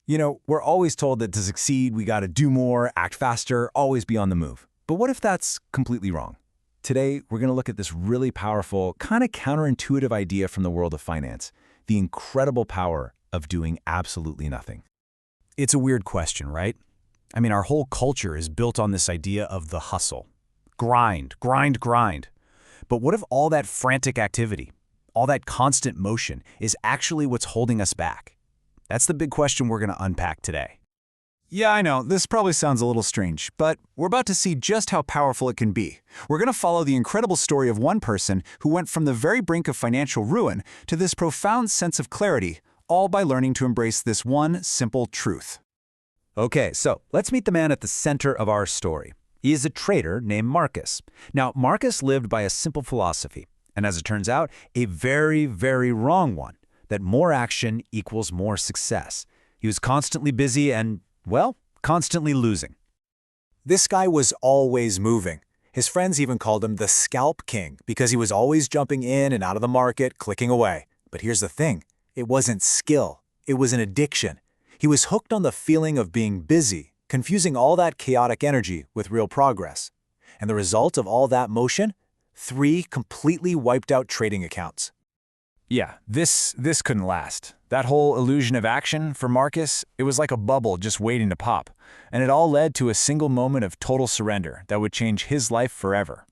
We're always told that to succeed, we gotta do more, act faster, always be on the move. But what if that's completely wrong? Today, we're gonna look at this really powerful, kind of counterintuitive idea from the world of finance, the incredible power of doing absolutely nothing. It's a weird question, right? I mean, our whole culture is built on this idea of the hustle. Grind, grind, grind. But what if all that frantic activity, all that constant motion, is actually what's holding us back? That's the big question we're going to unpack today. Yeah, I know, this probably sounds a little strange, but we're about to see just how powerful it can be. We're going to follow the incredible story of one person who went from the very brink of financial ruin to this profound sense of clarity, all by learning to embrace this one simple truth. Okay, so let's meet the man at the center of our story. He is a trader named Marcus. Now, Marcus lived by a simple philosophy, and as it turns out, a very, very wrong one, that more action equals more success. He was constantly busy and, well, constantly losing. This guy was always moving. His friends even called him the Scalp King because he was always jumping in and out of the market, clicking away. But here's the thing. It wasn't skill. It was an addiction. He was hooked on the feeling of being busy, confusing all that chaotic energy with real progress. And the result of all that motion? 3 completely wiped out trading accounts. Yeah, this couldn't last. That whole illusion of action for Marcus, it was like a bubble just waiting to pop. And it all led to a single moment of total surrender that would change his life forever.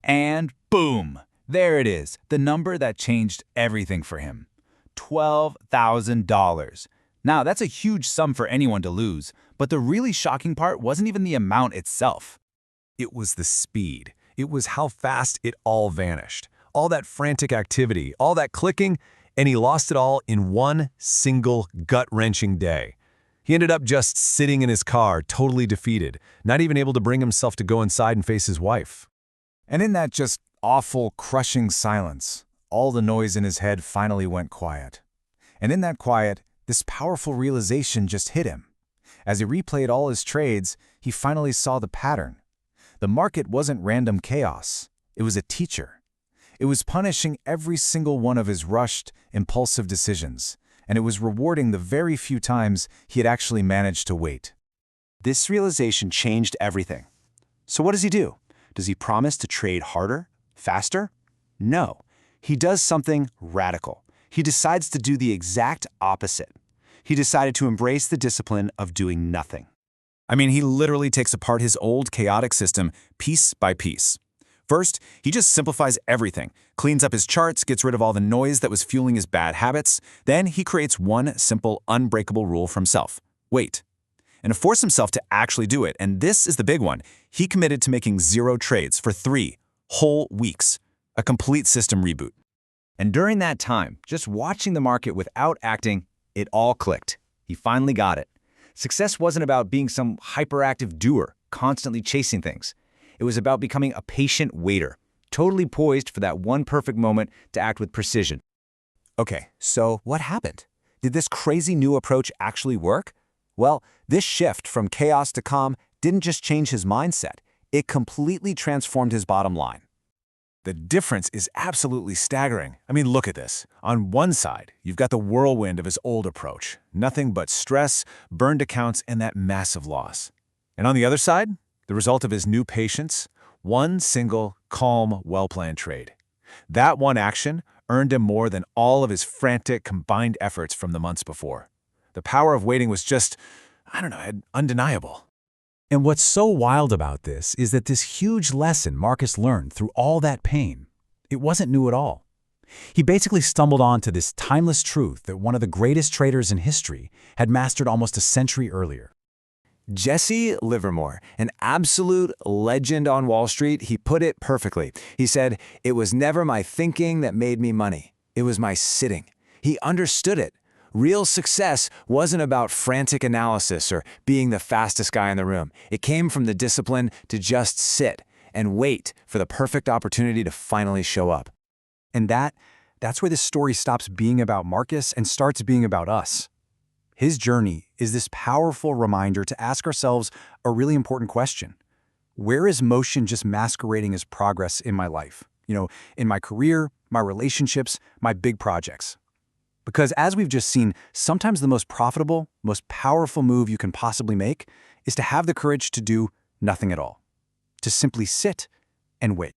And boom! There it is, the number that changed everything for him. $12,000. Now, that's a huge sum for anyone to lose, but the really shocking part wasn't even the amount itself. It was the speed. It was how fast it all vanished. All that frantic activity, all that clicking, and he lost it all in one single gut-wrenching day. He ended up just sitting in his car, totally defeated, not even able to bring himself to go inside and face his wife. And in that just awful, crushing silence, all the noise in his head finally went quiet. And in that quiet, this powerful realization just hit him. As he replayed all his trades, he finally saw the pattern. The market wasn't random chaos. It was a teacher. It was punishing every single one of his rushed, impulsive decisions, and it was rewarding the very few times he had actually managed to wait. This realization changed everything. So what does he do? Does he promise to trade harder, faster? No. He does something radical. He decides to do the exact opposite. He decided to embrace the discipline of doing nothing. I mean, he literally takes apart his old chaotic system piece by piece. First, he just simplifies everything, cleans up his charts, gets rid of all the noise that was fueling his bad habits. Then he creates one simple, unbreakable rule for himself: wait. And to force himself to actually do it, and this is the big one, he committed to making 0 trades for 3 whole weeks, a complete system reboot. And during that time, just watching the market without acting, it all clicked. He finally got it. Success wasn't about being some hyperactive doer, constantly chasing things. It was about becoming a patient waiter, totally poised for that one perfect moment to act with precision. Okay, so what happened? Did this crazy new approach actually work? Well, this shift from chaos to calm didn't just change his mindset. It completely transformed his bottom line. The difference is absolutely staggering. I mean, look at this. On one side, you've got the whirlwind of his old approach. Nothing but stress, burned accounts, and that massive loss. And on the other side, the result of his new patience, one single, calm, well-planned trade. That one action earned him more than all of his frantic, combined efforts from the months before. The power of waiting was just, undeniable. And what's so wild about this is that this huge lesson Marcus learned through all that pain, it wasn't new at all. He basically stumbled onto this timeless truth that one of the greatest traders in history had mastered almost a century earlier. Jesse Livermore, an absolute legend on Wall Street, he put it perfectly. He said, "It was never my thinking that made me money. It was my sitting." He understood it. Real success wasn't about frantic analysis or being the fastest guy in the room. It came from the discipline to just sit and wait for the perfect opportunity to finally show up. And that's where this story stops being about Marcus and starts being about us. His journey is this powerful reminder to ask ourselves a really important question. Where is motion just masquerading as progress in my life? In my career, my relationships, my big projects? Because as we've just seen, sometimes the most profitable, most powerful move you can possibly make is to have the courage to do nothing at all. To simply sit and wait.